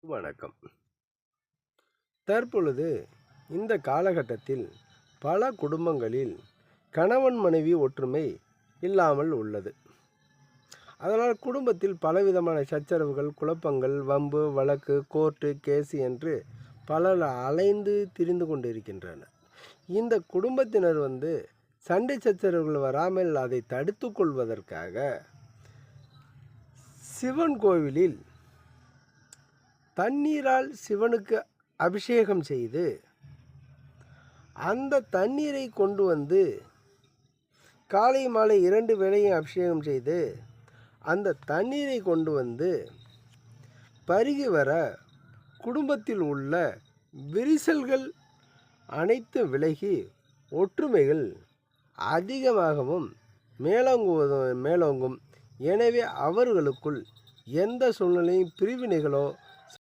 வணக்கம். தற்பொழுது இந்த காலகட்டத்தில் பல குடும்பங்களில் கணவன் மனைவி ஒற்றுமை இல்லாமல் உள்ளது. அதனால் குடும்பத்தில் பலவிதமான சச்சரவுகள், குழப்பங்கள், வம்பு, வழக்கு, கோர்ட்டு, கேஸ் என்று பலர் அலைந்து திரிந்து கொண்டிருக்கின்றனர். இந்த குடும்பத்தினர் சண்டை சச்சரவுகள் வராமல் அதை தடுத்துக் கொள்வதற்காக சிவன் கோவிலில் தண்ணீரால் சிவனுக்கு அபிஷேகம் செய்து அந்த தண்ணீரை கொண்டு காலை மாலை 2 வேளையும் அபிஷேகம் செய்து அந்த தண்ணீரை கொண்டு பருகி வர குடும்பத்தில் உள்ள விரிசல்கள் அனைத்தும் விலகி ஒற்றுமைகள் அதிகமாகவும் மேலோங்கும். எனவே அவர்களுக்குள் எந்த சூழ்நிலையும் பிரிவினைகளோ